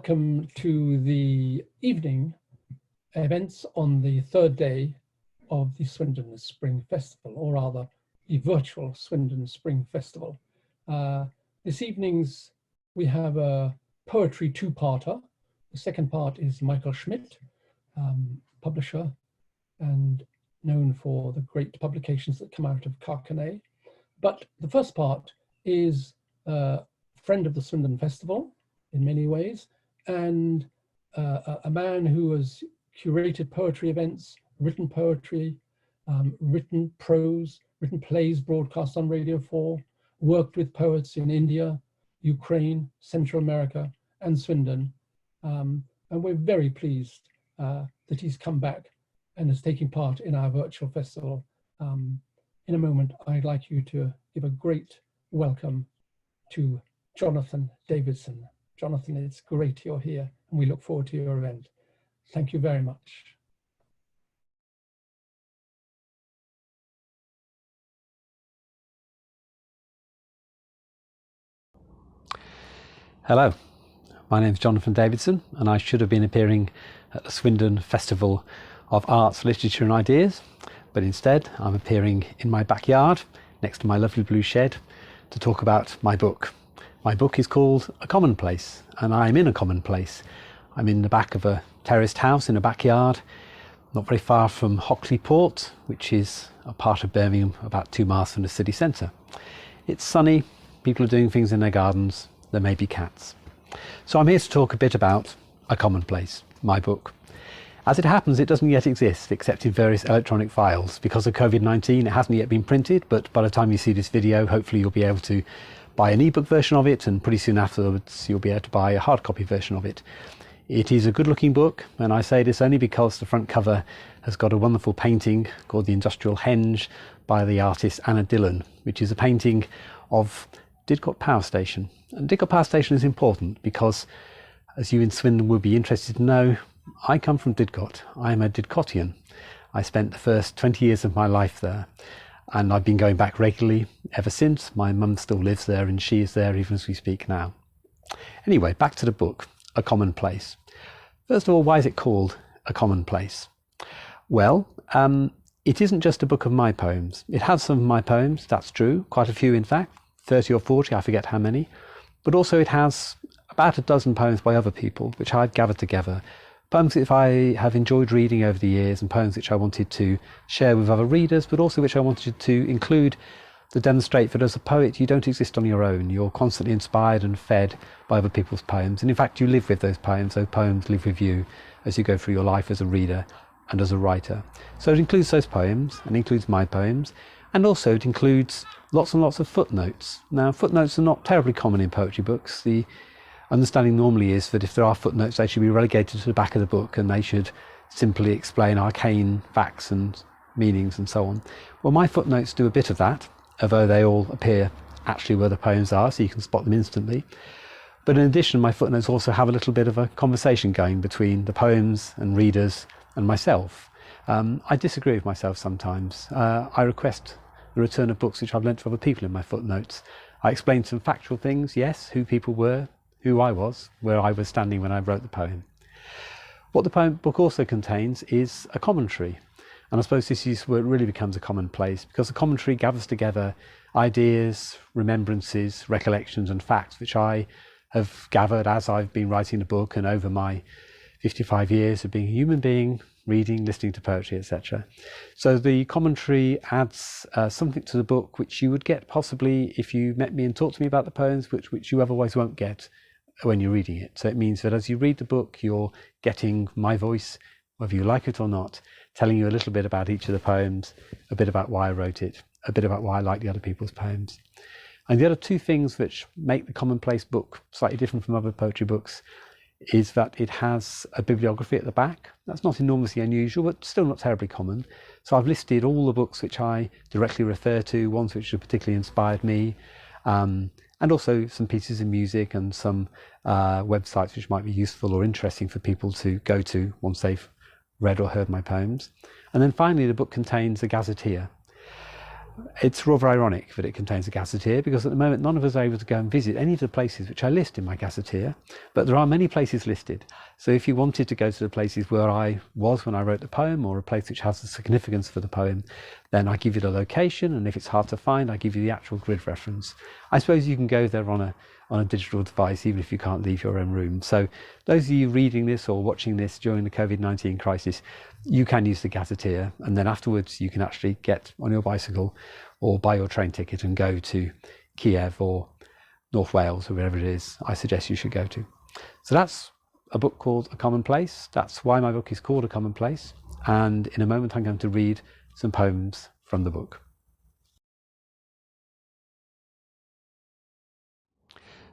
welcome to the evening events on the third day of the Swindon Spring Festival, or rather the virtual Swindon Spring Festival. This evening's we have a poetry two-parter. The second part is Michael Schmidt, publisher and known for the great publications that come out of Carcanet. But the first part is a friend of the Swindon Festival in many ways, and a man who has curated poetry events, written poetry, written prose, written plays broadcast on Radio 4, worked with poets in India, Ukraine, Central America, and Swindon. And we're very pleased that he's come back and is taking part in our virtual festival. In a moment, I'd like you to give a great welcome to Johnathan Davidson. Johnathan, it's great you're here, and we look forward to your event. Thank you very much. Hello, my name is Johnathan Davidson, and I should have been appearing at the Swindon Festival of Arts, Literature and Ideas, but instead I'm appearing in my backyard next to my lovely blue shed to talk about my book. My book is called A Commonplace, and I'm in a commonplace. I'm in the back of a terraced house in a backyard, not very far from Hockley Port, which is a part of Birmingham about 2 miles from the city centre. It's sunny, people are doing things in their gardens, there may be cats. So I'm here to talk a bit about A Commonplace, my book. As it happens, it doesn't yet exist except in various electronic files. Because of COVID-19, it hasn't yet been printed, but by the time you see this video, hopefully you'll be able to buy an ebook version of it, and pretty soon afterwards you'll be able to buy a hard copy version of it. It is a good looking book, and I say this only because the front cover has got a wonderful painting called The Industrial Henge by the artist Anna Dillon, which is a painting of Didcot Power Station. And Didcot Power Station is important because, as you in Swindon will be interested to know, I come from Didcot. I am a Didcotian. I spent the first 20 years of my life there, and I've been going back regularly ever since. My mum still lives there, and she is there even as we speak now. Anyway, back to the book, A Commonplace. First of all, why is it called A Commonplace? Well, it isn't just a book of my poems. It has some of my poems, that's true, quite a few in fact, 30 or 40, I forget how many. But also it has about a dozen poems by other people, which I've gathered together. Poems which I have enjoyed reading over the years, and poems which I wanted to share with other readers, but also which I wanted to include to demonstrate that as a poet you don't exist on your own. You're constantly inspired and fed by other people's poems, and in fact you live with those poems live with you as you go through your life as a reader and as a writer. So it includes those poems, and includes my poems, and also it includes lots and lots of footnotes. Now, footnotes are not terribly common in poetry books. The understanding normally is that if there are footnotes, they should be relegated to the back of the book, and they should simply explain arcane facts and meanings and so on. Well, my footnotes do a bit of that, although they all appear actually where the poems are, so you can spot them instantly. But in addition, my footnotes also have a little bit of a conversation going between the poems and readers and myself. I disagree with myself sometimes. I request the return of books which I've lent to other people in my footnotes. I explain some factual things, yes, who people were, who I was, where I was standing when I wrote the poem. What the book also contains is a commentary. And I suppose this is where it really becomes a commonplace, because the commentary gathers together ideas, remembrances, recollections and facts which I have gathered as I've been writing the book and over my 55 years of being a human being, reading, listening to poetry, etc. So the commentary adds something to the book which you would get possibly if you met me and talked to me about the poems, which you otherwise won't get when you're reading it. So it means that as you read the book, you're getting my voice, whether you like it or not, telling you a little bit about each of the poems, a bit about why I wrote it, a bit about why I like the other people's poems. And the other two things which make the Commonplace book slightly different from other poetry books is that it has a bibliography at the back. That's not enormously unusual, but still not terribly common. So I've listed all the books which I directly refer to, ones which have particularly inspired me, and also some pieces of music and some websites which might be useful or interesting for people to go to once they've read or heard my poems. And then finally, the book contains a gazetteer. It's rather ironic that it contains a gazetteer, because at the moment none of us are able to go and visit any of the places which I list in my gazetteer, but there are many places listed. So if you wanted to go to the places where I was when I wrote the poem, or a place which has a significance for the poem, then I give you the location, and if it's hard to find, I give you the actual grid reference. I suppose you can go there on a digital device, even if you can't leave your own room. So those of you reading this or watching this during the COVID-19 crisis, you can use the gazetteer, and then afterwards you can actually get on your bicycle or buy your train ticket and go to Kiev or North Wales or wherever it is I suggest you should go to. So that's a book called A Commonplace. That's why my book is called A Commonplace. And in a moment I'm going to read some poems from the book.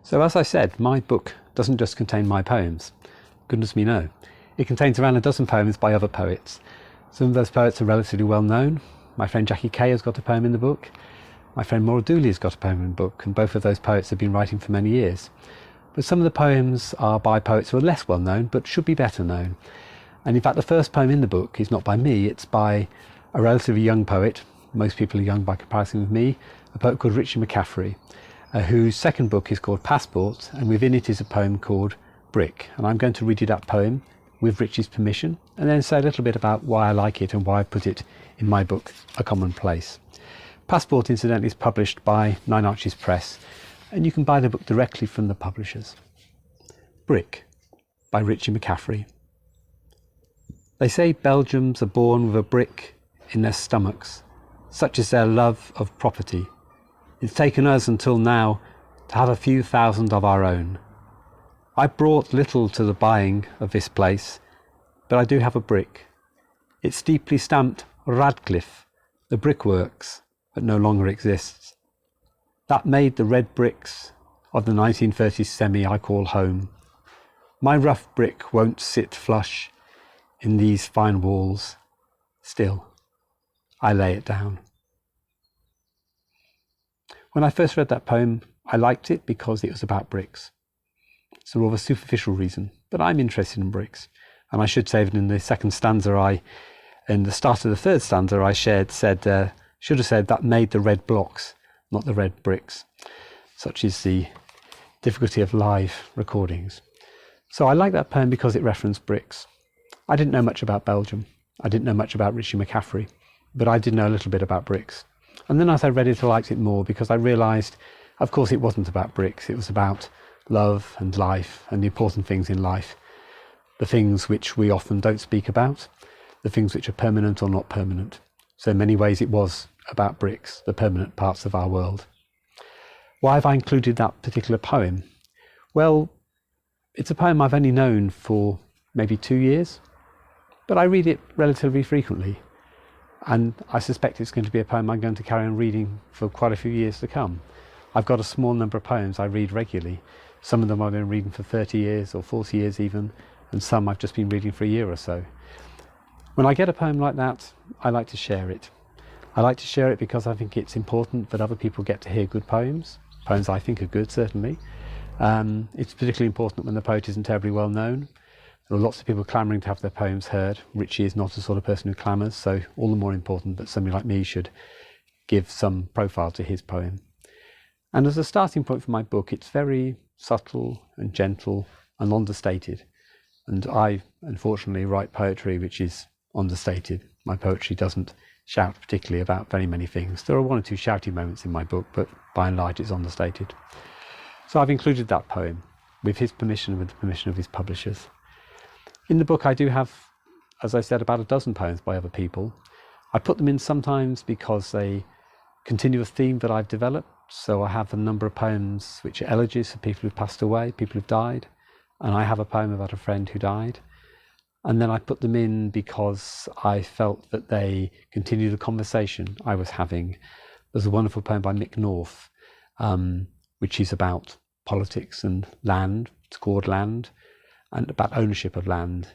So as I said, my book doesn't just contain my poems. Goodness me, no. It contains around a dozen poems by other poets. Some of those poets are relatively well known. My friend Jackie Kay has got a poem in the book. My friend Maura Dooley has got a poem in the book, and both of those poets have been writing for many years. But some of the poems are by poets who are less well known, but should be better known. And in fact, the first poem in the book is not by me, it's by a relatively young poet. Most people are young by comparison with me, a poet called Richard McCaffrey, whose second book is called Passport, and within it is a poem called Brick. And I'm going to read you that poem with Richie's permission, and then say a little bit about why I like it and why I put it in my book, A Commonplace. Passport, incidentally, is published by Nine Arches Press, and you can buy the book directly from the publishers. Brick, by Richie McCaffrey. They say Belgians are born with a brick in their stomachs, such is their love of property. It's taken us until now to have a few thousand of our own. I brought little to the buying of this place, but I do have a brick. It's deeply stamped Radcliffe, the brickworks, that no longer exists. That made the red bricks of the 1930s semi I call home. My rough brick won't sit flush in these fine walls. Still, I lay it down. When I first read that poem, I liked it because it was about bricks. It's a rather superficial reason, but I'm interested in bricks. And I should say that in the second stanza, in the start of the third stanza, I should have said that made the red blocks, not the red bricks. Such is the difficulty of live recordings. So I like that poem because it referenced bricks. I didn't know much about Belgium. I didn't know much about Richie McCaffrey, but I did know a little bit about bricks. And then as I read it, I liked it more because I realised, of course, it wasn't about bricks. It was about love and life and the important things in life. The things which we often don't speak about, the things which are permanent or not permanent. So in many ways it was about bricks, the permanent parts of our world. Why have I included that particular poem? Well, it's a poem I've only known for maybe 2 years, but I read it relatively frequently. And I suspect it's going to be a poem I'm going to carry on reading for quite a few years to come. I've got a small number of poems I read regularly. Some of them I've been reading for 30 years or 40 years even, and some I've just been reading for a year or so. When I get a poem like that, I like to share it. I like to share it because I think it's important that other people get to hear good poems. Poems I think are good, certainly. It's particularly important when the poet isn't terribly well known. There are lots of people clamouring to have their poems heard. Richie is not the sort of person who clamours, so all the more important that somebody like me should give some profile to his poem. And as a starting point for my book, it's very subtle and gentle and understated. And I, unfortunately, write poetry which is understated. My poetry doesn't shout particularly about very many things. There are one or two shouty moments in my book, but by and large it's understated. So I've included that poem with his permission and with the permission of his publishers. In the book I do have, as I said, about a dozen poems by other people. I put them in sometimes because they continue a theme that I've developed. So I have a number of poems which are elegies for people who've passed away, people who've died. And I have a poem about a friend who died. And then I put them in because I felt that they continue the conversation I was having. There's a wonderful poem by Mick North, which is about politics and land. It's called Land, and about ownership of land.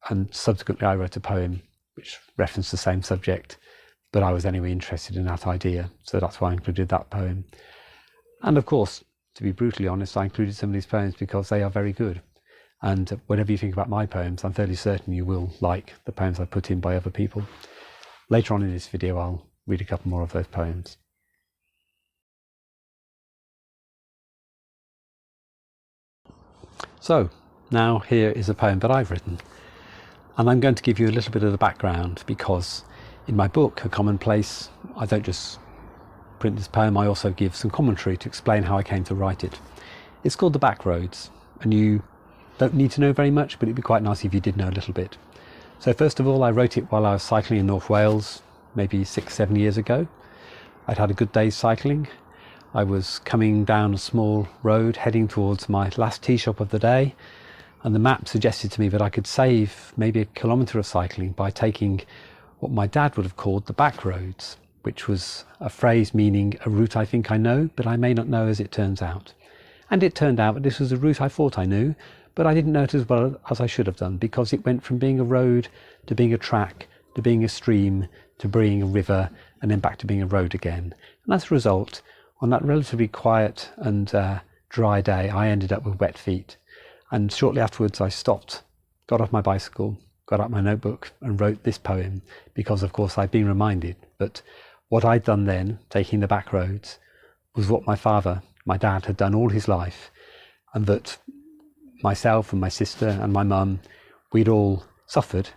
And subsequently I wrote a poem which referenced the same subject, but I was anyway interested in that idea, so that's why I included that poem. And of course, to be brutally honest, I included some of these poems because they are very good. And whatever you think about my poems, I'm fairly certain you will like the poems I put in by other people. Later on in this video, I'll read a couple more of those poems. So now here is a poem that I've written, and I'm going to give you a little bit of the background, because in my book, A Commonplace, I don't just print this poem, I also give some commentary to explain how I came to write it. It's called The Back Roads, and you don't need to know very much, but it'd be quite nice if you did know a little bit. So first of all, I wrote it while I was cycling in North Wales, maybe 6-7 years ago. I'd had a good day's cycling. I was coming down a small road heading towards my last tea shop of the day, and the map suggested to me that I could save maybe a kilometre of cycling by taking what my dad would have called the back roads, which was a phrase meaning a route I think I know, but I may not know as it turns out. And it turned out that this was a route I thought I knew, but I didn't know it as well as I should have done, because it went from being a road to being a track, to being a stream, to being a river, and then back to being a road again. And as a result, on that relatively quiet and dry day, I ended up with wet feet. And shortly afterwards I stopped, got off my bicycle, got out my notebook and wrote this poem, because of course I'd been reminded that what I'd done then, taking the back roads, was what my father, my dad, had done all his life, and that myself and my sister and my mum, we'd all suffered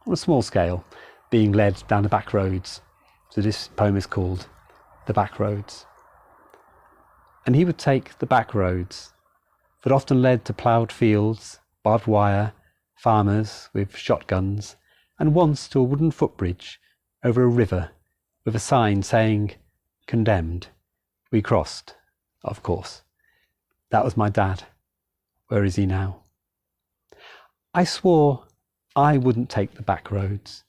on a small scale, being led down the back roads. So this poem is called The Back Roads. And he would take the back roads that often led to ploughed fields, barbed wire, farmers with shotguns, and once to a wooden footbridge over a river with a sign saying, "Condemned." We crossed, of course. That was my dad. Where is he now? I swore I wouldn't take the back roads,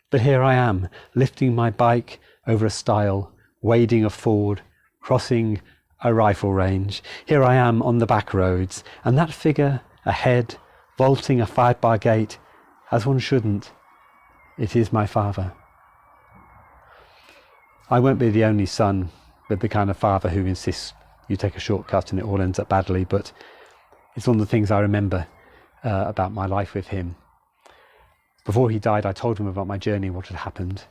but here I am, lifting my bike over a stile, wading a ford, crossing a rifle range. Here I am on the back roads, and that figure ahead, vaulting a 5-bar gate, as one shouldn't. It is my father. I won't be the only son with the kind of father who insists you take a shortcut and it all ends up badly, but it's one of the things I remember about my life with him. Before he died, I told him about my journey and what had happened,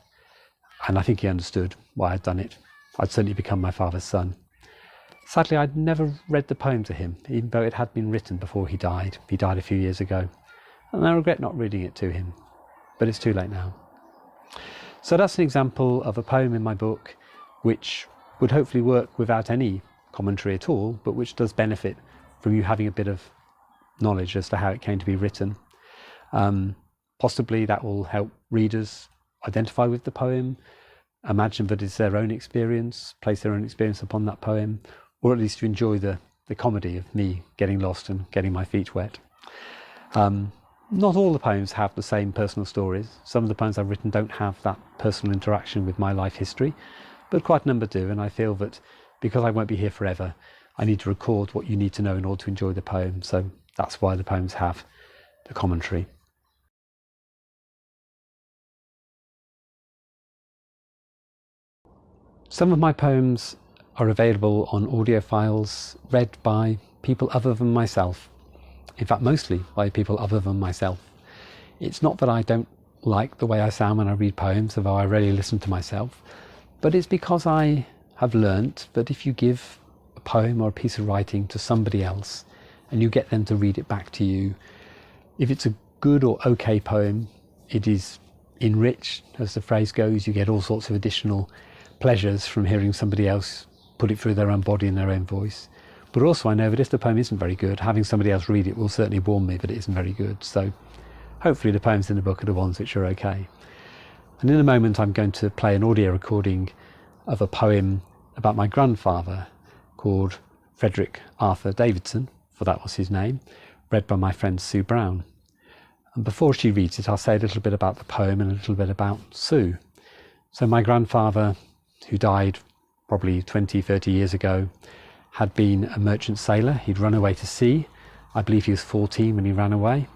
and I think he understood why I'd done it. I'd certainly become my father's son. Sadly, I'd never read the poem to him, even though it had been written before he died. He died a few years ago, and I regret not reading it to him, but it's too late now. So that's an example of a poem in my book which would hopefully work without any commentary at all, but which does benefit from you having a bit of knowledge as to how it came to be written. Possibly that will help readers identify with the poem, imagine that it's their own experience, place their own experience upon that poem, or at least to enjoy the comedy of me getting lost and getting my feet wet. Not all the poems have the same personal stories. Some of the poems I've written don't have that personal interaction with my life history, but quite a number do, and I feel that because I won't be here forever, I need to record what you need to know in order to enjoy the poem, so that's why the poems have the commentary. Some of my poems are available on audio files read by people other than myself. In fact, mostly by people other than myself. It's not that I don't like the way I sound when I read poems, although I rarely listen to myself, but it's because I have learnt that if you give a poem or a piece of writing to somebody else and you get them to read it back to you, if it's a good or okay poem, it is enriched, as the phrase goes. You get all sorts of additional pleasures from hearing somebody else put it through their own body and their own voice. But also I know that if the poem isn't very good, having somebody else read it will certainly warn me that it isn't very good. So hopefully the poems in the book are the ones which are okay. And in a moment I'm going to play an audio recording of a poem about my grandfather called Frederick Arthur Davidson, for that was his name, read by my friend Sue Brown. And before she reads it, I'll say a little bit about the poem and a little bit about Sue. So my grandfather, who died probably 20-30 years ago, had been a merchant sailor. He'd run away to sea. I believe he was 14 when he ran away.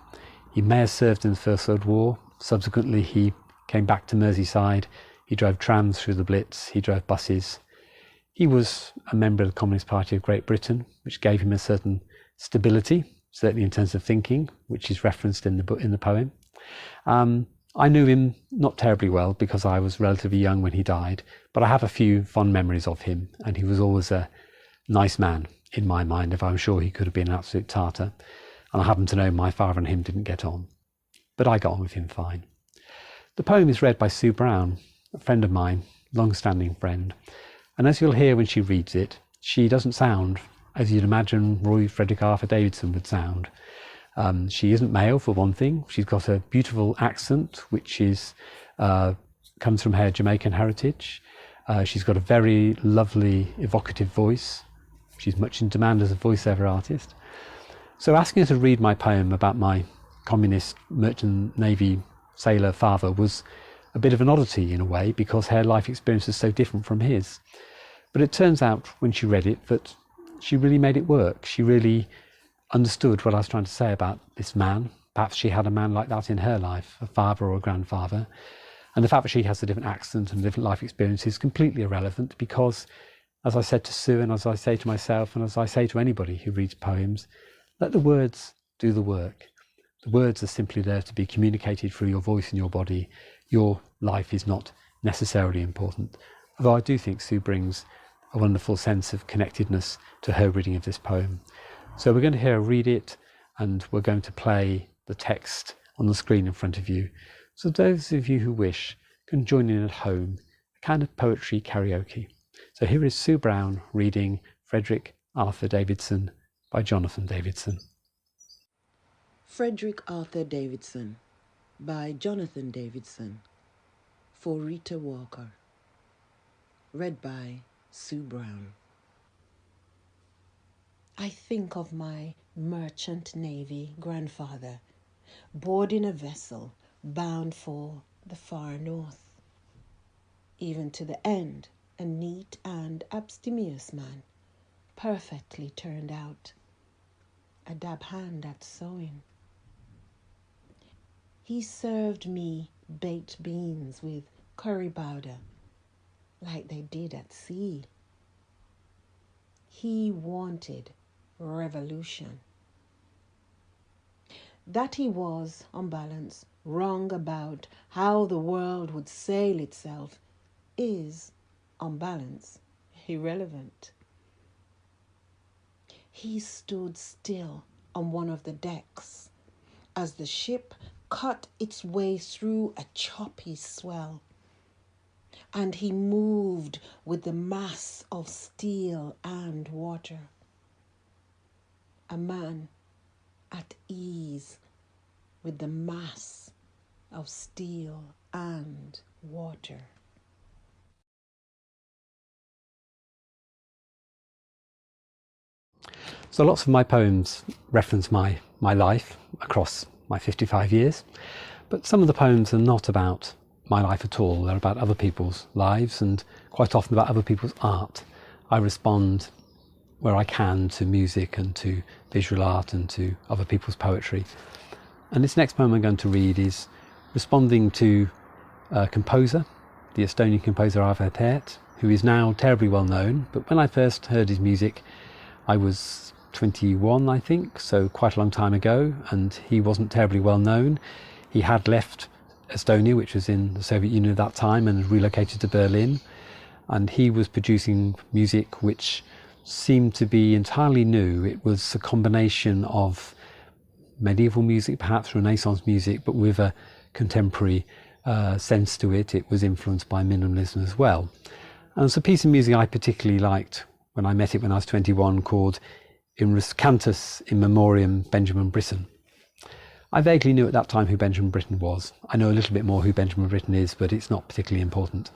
He may have served in the First World War. Subsequently, he came back to Merseyside. He drove trams through the Blitz. He drove buses. He was a member of the Communist Party of Great Britain, which gave him a certain stability, certainly in terms of thinking, which is referenced in the book, in the poem. I knew him not terribly well because I was relatively young when he died, but I have a few fond memories of him, and he was always a nice man in my mind, if I'm sure he could have been an absolute tartar. And I happen to know my father and him didn't get on, but I got on with him fine. The poem is read by Sue Brown, a friend of mine, long-standing friend, and as you'll hear when she reads it, she doesn't sound as you'd imagine Roy Frederick Arthur Davidson would sound. She isn't male, for one thing. She's got a beautiful accent, which is comes from her Jamaican heritage. She's got a very lovely, evocative voice. She's much in demand as a voiceover artist. So asking her to read my poem about my communist merchant navy sailor father was a bit of an oddity in a way, because her life experience is so different from his. But it turns out when she read it that she really made it work. She really understood what I was trying to say about this man. Perhaps she had a man like that in her life, a father or a grandfather. And the fact that she has a different accent and different life experience is completely irrelevant, because, as I said to Sue, and as I say to myself, and as I say to anybody who reads poems, let the words do the work. The words are simply there to be communicated through your voice and your body. Your life is not necessarily important. Although I do think Sue brings a wonderful sense of connectedness to her reading of this poem. So we're going to hear her read it, and we're going to play the text on the screen in front of you. So those of you who wish can join in at home, a kind of poetry karaoke. So here is Sue Brown reading Frederick Arthur Davidson by Johnathan Davidson. Frederick Arthur Davidson by Johnathan Davidson for Rita Walker. Read by Sue Brown. I think of my merchant navy grandfather boarding a vessel bound for the far north. Even to the end, a neat and abstemious man, perfectly turned out, a dab hand at sewing. He served me baked beans with curry powder, like they did at sea. He wanted revolution. That he was, on balance, wrong about how the world would sail itself is, on balance, irrelevant. He stood still on one of the decks as the ship cut its way through a choppy swell, and he moved with the mass of steel and water. A man at ease with the mass of steel and water. So lots of my poems reference my life across my 55 years, but some of the poems are not about my life at all. They're about other people's lives, and quite often about other people's art. I respond where I can to music and to visual art and to other people's poetry. And this next poem I'm going to read is responding to a composer, the Estonian composer Arvo Pärt, who is now terribly well known, but when I first heard his music I was 21, I think, so quite a long time ago, and he wasn't terribly well known. He had left Estonia, which was in the Soviet Union at that time, and relocated to Berlin, and he was producing music which seemed to be entirely new. It was a combination of medieval music, perhaps Renaissance music, but with a contemporary sense to it. It was influenced by minimalism as well. And it's a piece of music I particularly liked when I met it when I was 21, called In Cantus in Memoriam Benjamin Britten. I vaguely knew at that time who Benjamin Britten was. I know a little bit more who Benjamin Britten is, but it's not particularly important.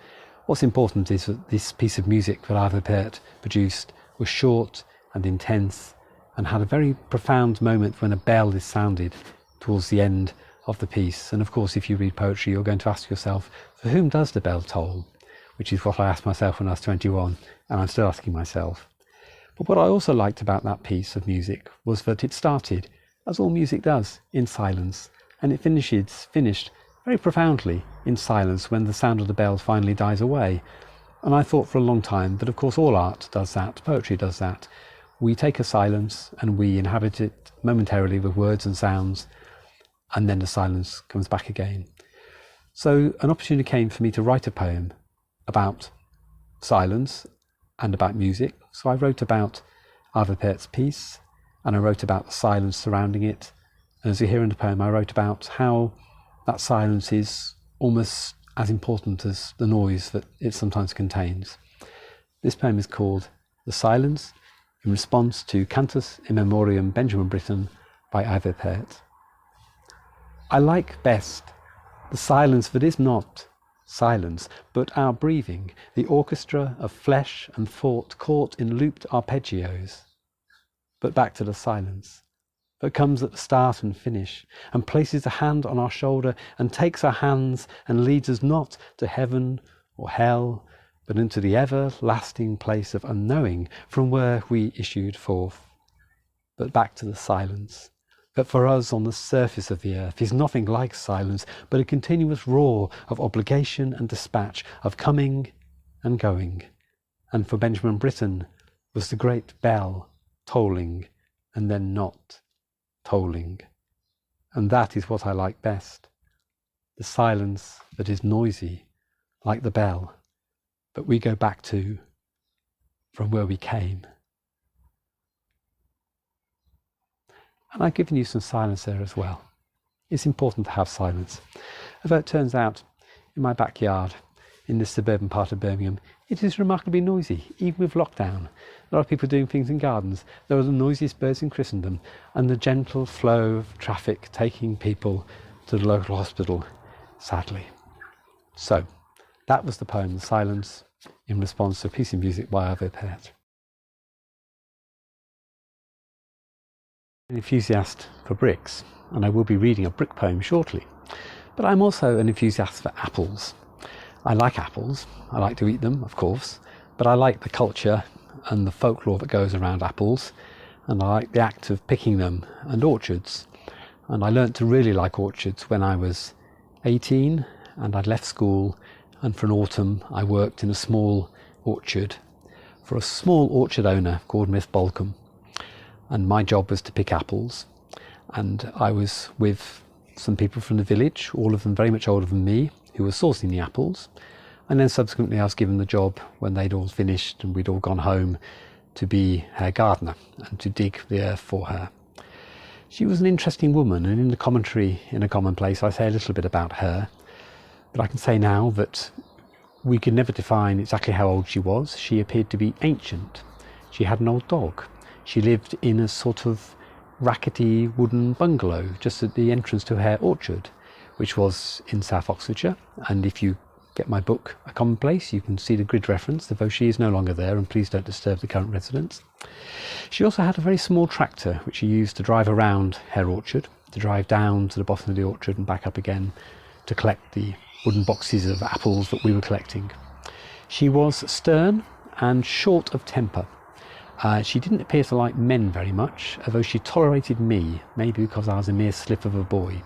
What's important is that this piece of music that Arvo Pärt produced was short and intense and had a very profound moment when a bell is sounded towards the end of the piece. And of course, if you read poetry, you're going to ask yourself, for whom does the bell toll? Which is what I asked myself when I was 21, and I'm still asking myself. But what I also liked about that piece of music was that it started, as all music does, in silence, and it finished very profoundly in silence when the sound of the bell finally dies away. And I thought for a long time that, of course, all art does that, poetry does that. We take a silence and we inhabit it momentarily with words and sounds, and then the silence comes back again. So an opportunity came for me to write a poem about silence and about music. So I wrote about Arvo Pärt's piece, and I wrote about the silence surrounding it. And as you hear in the poem, I wrote about how that silence is almost as important as the noise that it sometimes contains. This poem is called The Silence, in response to Cantus in Memoriam Benjamin Britten by Arvo Pärt. I like best the silence that is not silence, but our breathing, the orchestra of flesh and thought caught in looped arpeggios. But back to the silence that comes at the start and finish, and places a hand on our shoulder and takes our hands and leads us not to heaven or hell, but into the everlasting place of unknowing from where we issued forth. But back to the silence that for us on the surface of the earth is nothing like silence, but a continuous roar of obligation and dispatch, of coming and going. And for Benjamin Britten was the great bell tolling and then not tolling. And that is what I like best. The silence that is noisy, like the bell, but we go back to from where we came. And I've given you some silence there as well. It's important to have silence. Although it turns out, in my backyard, in this suburban part of Birmingham, it is remarkably noisy, even with lockdown. A lot of people doing things in gardens. There are the noisiest birds in Christendom, and the gentle flow of traffic taking people to the local hospital, sadly. So, that was the poem, The Silence, in response to a piece of music by Arvo Pärt. An enthusiast for bricks, and I will be reading a brick poem shortly. But I'm also an enthusiast for apples. I like apples. I like to eat them, of course, but I like the culture and the folklore that goes around apples, and I like the act of picking them and orchards. And I learnt to really like orchards when I was 18 and I'd left school, and for an autumn I worked in a small orchard for a small orchard owner called Miss Bolcombe. And my job was to pick apples, and I was with some people from the village, all of them very much older than me, who were sourcing the apples. And then subsequently I was given the job, when they'd all finished and we'd all gone home, to be her gardener and to dig the earth for her. She was an interesting woman, and in the commentary in A Commonplace I say a little bit about her, but I can say now that we could never define exactly how old she was. She appeared to be ancient. She had an old dog. She lived in a sort of rackety wooden bungalow just at the entrance to her orchard, which was in South Oxfordshire. And if you get my book, A Commonplace, you can see the grid reference, although she is no longer there, and please don't disturb the current residents. She also had a very small tractor, which she used to drive around her orchard, to drive down to the bottom of the orchard and back up again to collect the wooden boxes of apples that we were collecting. She was stern and short of temper. She didn't appear to like men very much, although she tolerated me, maybe because I was a mere slip of a boy.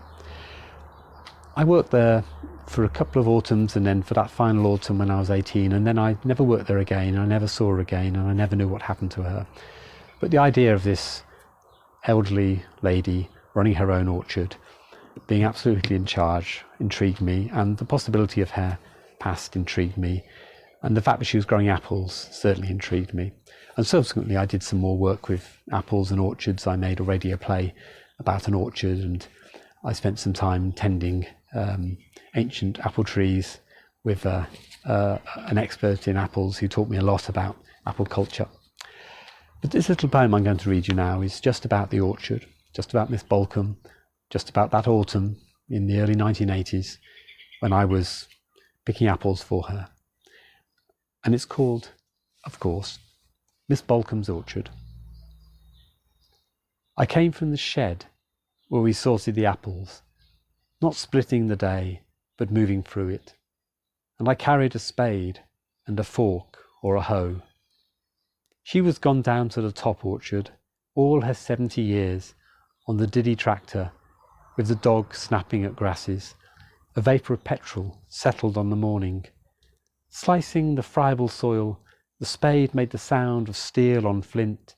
I worked there for a couple of autumns, and then for that final autumn when I was 18, and then I never worked there again. I never saw her again, and I never knew what happened to her. But the idea of this elderly lady running her own orchard, being absolutely in charge, intrigued me, and the possibility of her past intrigued me, and the fact that she was growing apples certainly intrigued me. And subsequently I did some more work with apples and orchards. I made a radio play about an orchard, and I spent some time tending ancient apple trees with an expert in apples who taught me a lot about apple culture. But this little poem I'm going to read you now is just about the orchard, just about Miss Bolcombe, just about that autumn in the early 1980s when I was picking apples for her. And it's called, of course, Miss Bolcombe's Orchard. I came from the shed where we sorted the apples, not splitting the day, but moving through it. And I carried a spade and a fork or a hoe. She was gone down to the top orchard, all her 70 years, on the Diddy tractor, with the dog snapping at grasses. A vapour of petrol settled on the morning. Slicing the friable soil, the spade made the sound of steel on flint,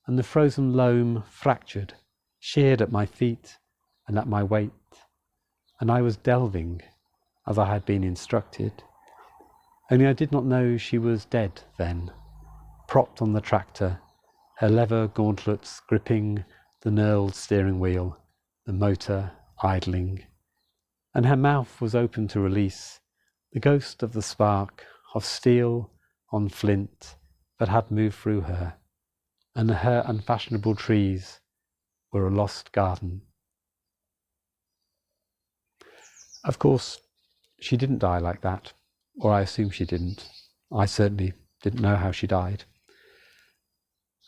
and the frozen loam fractured, sheared at my feet and at my weight. And I was delving as I had been instructed. Only I did not know she was dead then, propped on the tractor, her leather gauntlets gripping the knurled steering wheel, the motor idling, and her mouth was open to release the ghost of the spark of steel on flint that had moved through her, and her unfashionable trees were a lost garden. Of course, she didn't die like that, or I assume she didn't. I certainly didn't know how she died.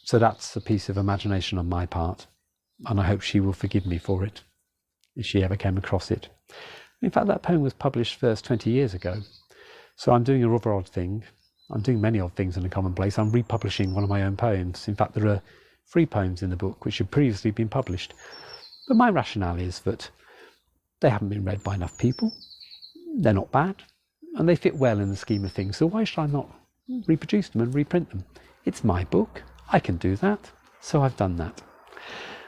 So that's a piece of imagination on my part, and I hope she will forgive me for it, if she ever came across it. In fact, that poem was published first 20 years ago, so I'm doing a rather odd thing. I'm doing many odd things in A Commonplace. I'm republishing one of my own poems. In fact, there are 3 poems in the book which had previously been published. But my rationale is that they haven't been read by enough people, they're not bad, and they fit well in the scheme of things, so why should I not reproduce them and reprint them? It's my book, I can do that, so I've done that.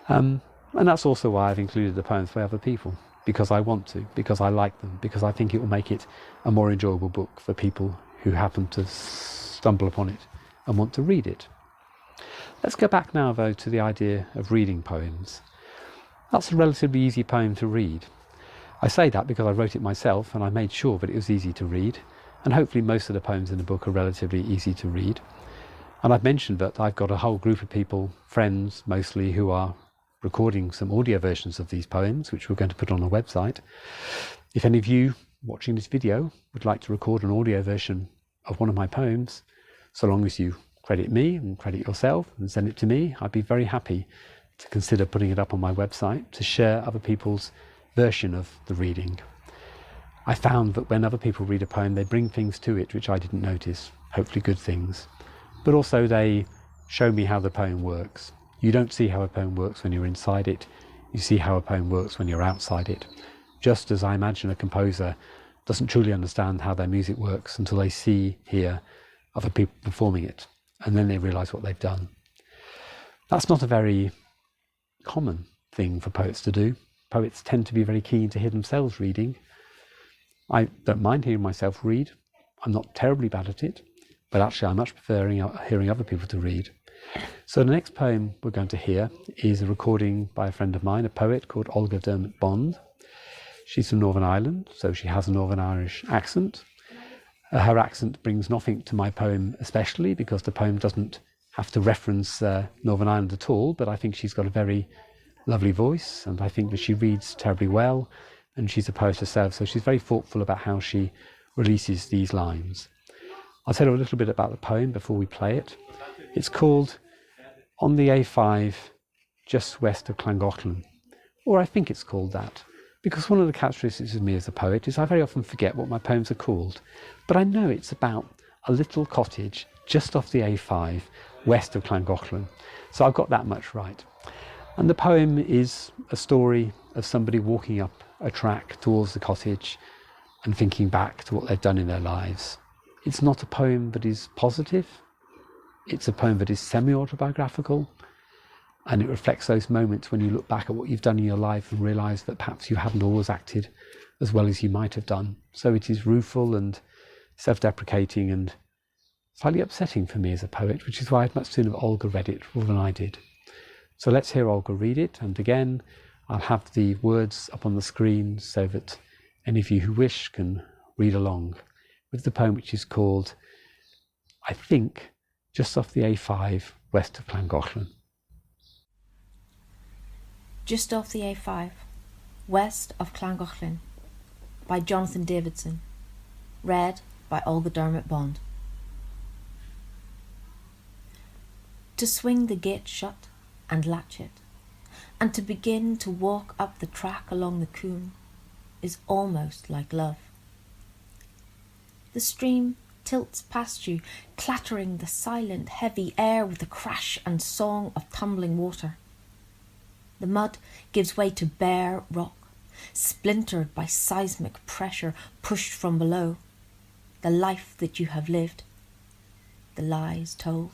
And that's also why I've included the poems by other people, because I want to, because I like them, because I think it will make it a more enjoyable book for people who happen to stumble upon it and want to read it. Let's go back now, though, to the idea of reading poems. That's a relatively easy poem to read. I say that because I wrote it myself and I made sure that it was easy to read, and hopefully most of the poems in the book are relatively easy to read. And I've mentioned that I've got a whole group of people, friends mostly, who are recording some audio versions of these poems, which we're going to put on our website. If any of you watching this video would like to record an audio version of one of my poems, so long as you credit me and credit yourself and send it to me, I'd be very happy to consider putting it up on my website to share other people's version of the reading. I found that when other people read a poem, they bring things to it which I didn't notice, hopefully good things, but also they show me how the poem works. You don't see how a poem works when you're inside it, you see how a poem works when you're outside it. Just as I imagine a composer doesn't truly understand how their music works until they hear other people performing it, and then they realise what they've done. That's not a very common thing for poets to do. Poets tend to be very keen to hear themselves reading. I don't mind hearing myself read. I'm not terribly bad at it, but actually I much prefer hearing other people to read. So the next poem we're going to hear is a recording by a friend of mine, a poet called Olga Dermot Bond. She's from Northern Ireland, so she has a Northern Irish accent. Her accent brings nothing to my poem especially, because the poem doesn't have to reference Northern Ireland at all, but I think she's got a very lovely voice, and I think that she reads terribly well, and she's a poet herself, so she's very thoughtful about how she releases these lines. I'll tell you a little bit about the poem before we play it. It's called On the A5, Just West of Llangollen, or I think it's called that, because one of the characteristics of me as a poet is I very often forget what my poems are called, but I know it's about a little cottage just off the A5, west of Llangollen, so I've got that much right. And the poem is a story of somebody walking up a track towards the cottage and thinking back to what they've done in their lives. It's not a poem that is positive. It's a poem that is semi-autobiographical, and it reflects those moments when you look back at what you've done in your life and realise that perhaps you haven't always acted as well as you might have done. So it is rueful and self-deprecating and slightly upsetting for me as a poet, which is why I'd much sooner have Olga read it rather than I did. So let's hear Olga read it, and again I'll have the words up on the screen so that any of you who wish can read along with the poem, which is called, I think, Just Off the A5 West of Llangollen. Just Off the A5 West of Llangollen by Johnathan Davidson, read by Olga Dermot Bond. To swing the gate shut and latch it, and to begin to walk up the track along the coombe, is almost like love. The stream tilts past you, clattering the silent, heavy air with the crash and song of tumbling water. The mud gives way to bare rock, splintered by seismic pressure pushed from below. The life that you have lived, the lies told.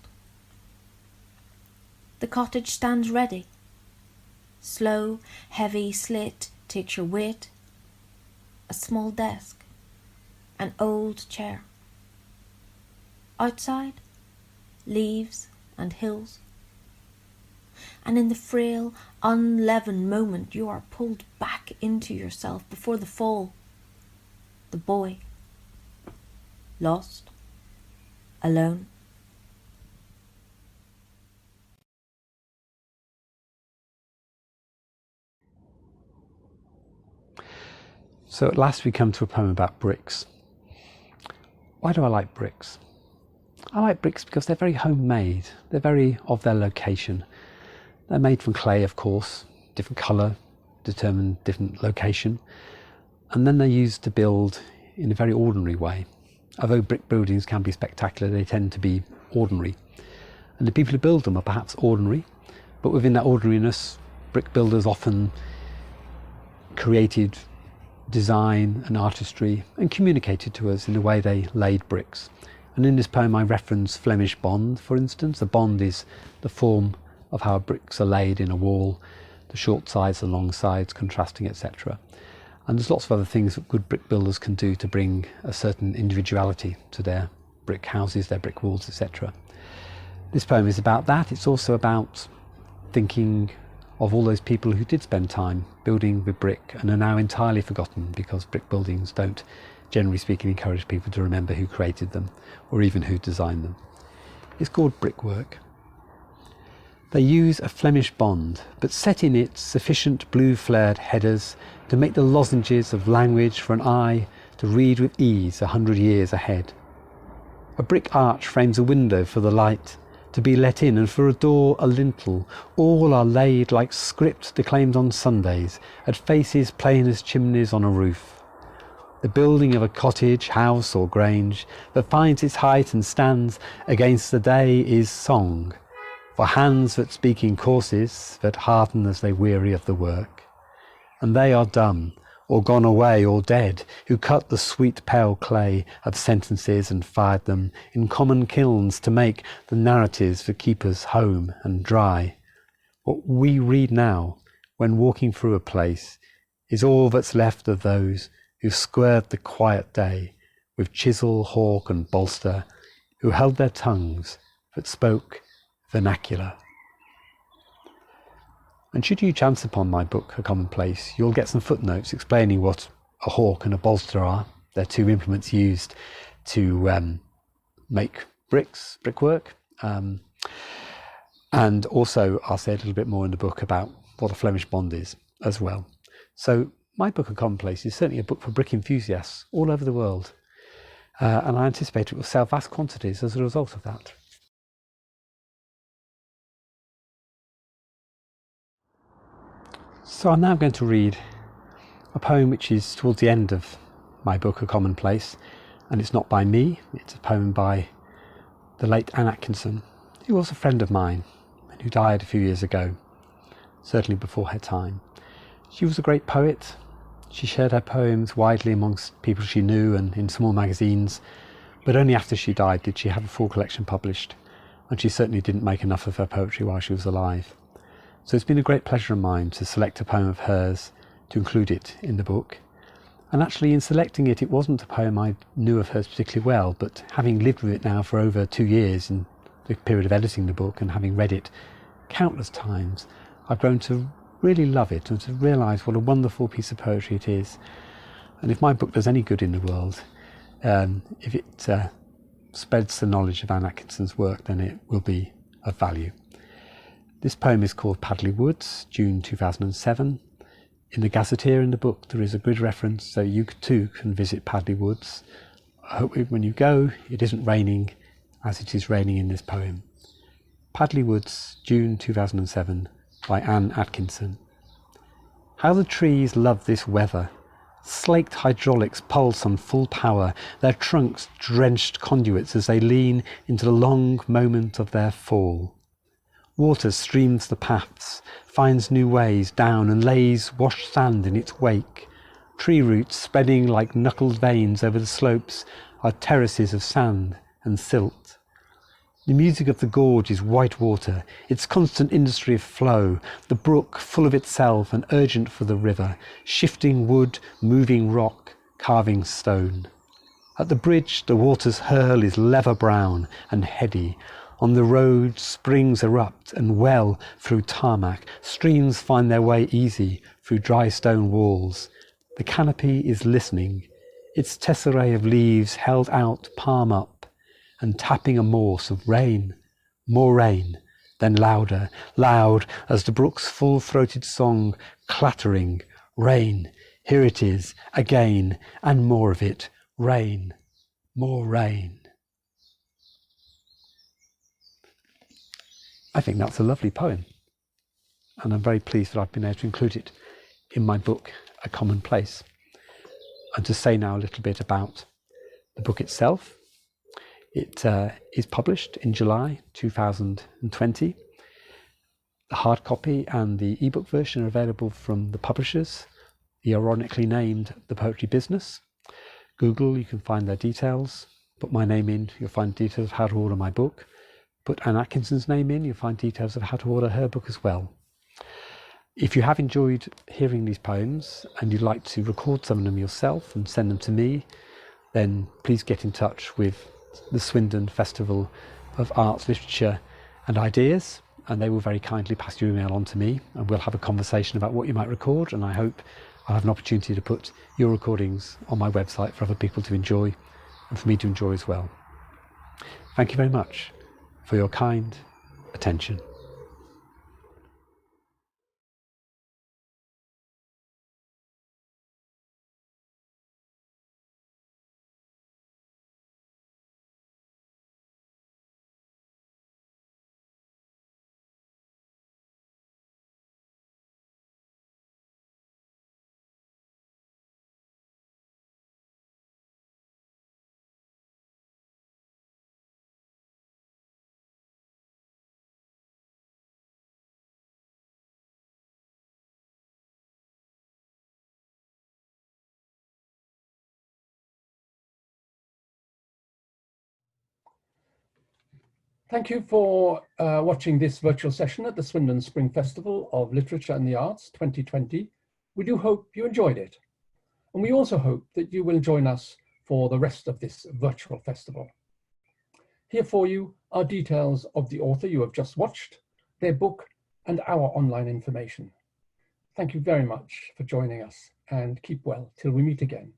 The cottage stands ready. Slow, heavy slate takes your weight. A small desk an old chair. Outside, leaves and hills. And in the frail, unleavened moment you are pulled back into yourself before the fall. The boy, lost, alone. So at last we come to a poem about bricks. Why do I like bricks? I like bricks because they're very homemade. They're very of their location. They're made from clay, of course, different colour, determined different location. And then they're used to build in a very ordinary way. Although brick buildings can be spectacular, they tend to be ordinary. And the people who build them are perhaps ordinary, but within that ordinariness, brick builders often created design and artistry and communicated to us in the way they laid bricks. And in this poem I reference Flemish bond, for instance. A bond is the form of how bricks are laid in a wall, the short sides, the long sides, contrasting, etc. And there's lots of other things that good brick builders can do to bring a certain individuality to their brick houses, their brick walls, etc. This poem is about that. It's also about thinking of all those people who did spend time building with brick and are now entirely forgotten because brick buildings don't, generally speaking, encourage people to remember who created them or even who designed them. It's called brickwork. They use a Flemish bond, but set in it sufficient blue-flared headers to make the lozenges of language for an eye to read with ease 100 years ahead. A brick arch frames a window for the light to be let in, and for a door a lintel. All are laid like script declaimed on Sundays, at faces plain as chimneys on a roof. The building of a cottage, house or grange, that finds its height and stands against the day is song, for hands that speak in courses, that hearten as they weary of the work. And they are dumb, or gone away, or dead, who cut the sweet pale clay of sentences and fired them in common kilns to make the narratives for keepers home and dry. What we read now, when walking through a place, is all that's left of those who squared the quiet day with chisel, hawk and bolster, who held their tongues but spoke vernacular. And should you chance upon my book, A Commonplace, you'll get some footnotes explaining what a hawk and a bolster are. They're two implements used to make brickwork. And also I'll say a little bit more in the book about what a Flemish bond is as well. So my book, A Commonplace, is certainly a book for brick enthusiasts all over the world. And I anticipate it will sell vast quantities as a result of that. So I'm now going to read a poem which is towards the end of my book, A Commonplace, and it's not by me. It's a poem by the late Anne Atkinson, who was a friend of mine and who died a few years ago, certainly before her time. She was a great poet. She shared her poems widely amongst people she knew and in small magazines, but only after she died did she have a full collection published, and she certainly didn't make enough of her poetry while she was alive. So it's been a great pleasure of mine to select a poem of hers to include it in the book. And actually in selecting it, it wasn't a poem I knew of hers particularly well, but having lived with it now for over 2 years in the period of editing the book and having read it countless times, I've grown to really love it and to realise what a wonderful piece of poetry it is. And if my book does any good in the world, if it spreads the knowledge of Anne Atkinson's work, then it will be of value. This poem is called Padley Woods, June 2007. In the gazetteer in the book there is a grid reference, so you too can visit Padley Woods. I hope when you go it isn't raining as it is raining in this poem. Padley Woods, June 2007, by Anne Atkinson. How the trees love this weather. Slaked hydraulics pulse on full power, their trunks drenched conduits as they lean into the long moment of their fall. Water streams the paths, finds new ways down and lays washed sand in its wake. Tree roots spreading like knuckled veins over the slopes are terraces of sand and silt. The music of the gorge is white water, its constant industry of flow, the brook full of itself and urgent for the river, shifting wood, moving rock, carving stone. At the bridge the water's hurl is leather brown and heady. On the road springs erupt and well through tarmac. Streams find their way easy through dry stone walls. The canopy is listening, its tesserae of leaves held out palm up and tapping a morse of rain. More rain, then louder, loud as the brook's full-throated song clattering. Rain, here it is, again, and more of it. Rain, more rain. I think that's a lovely poem, and I'm very pleased that I've been able to include it in my book, A Commonplace. And to say now a little bit about the book itself. It is published in July 2020. The hard copy and the ebook version are available from the publishers, the ironically named The Poetry Business. Google, you can find their details. Put my name in, you'll find details of how to order my book. Put Anne Atkinson's name in, you'll find details of how to order her book as well. If you have enjoyed hearing these poems and you'd like to record some of them yourself and send them to me, then please get in touch with the Swindon Festival of Arts, Literature and Ideas, and they will very kindly pass your email on to me, and we'll have a conversation about what you might record, and I hope I'll have an opportunity to put your recordings on my website for other people to enjoy and for me to enjoy as well. Thank you very much for your kind attention. Thank you for watching this virtual session at the Swindon Spring Festival of Literature and the Arts 2020. We do hope you enjoyed it. And we also hope that you will join us for the rest of this virtual festival. Here for you are details of the author you have just watched, their book, and our online information. Thank you very much for joining us, and keep well till we meet again.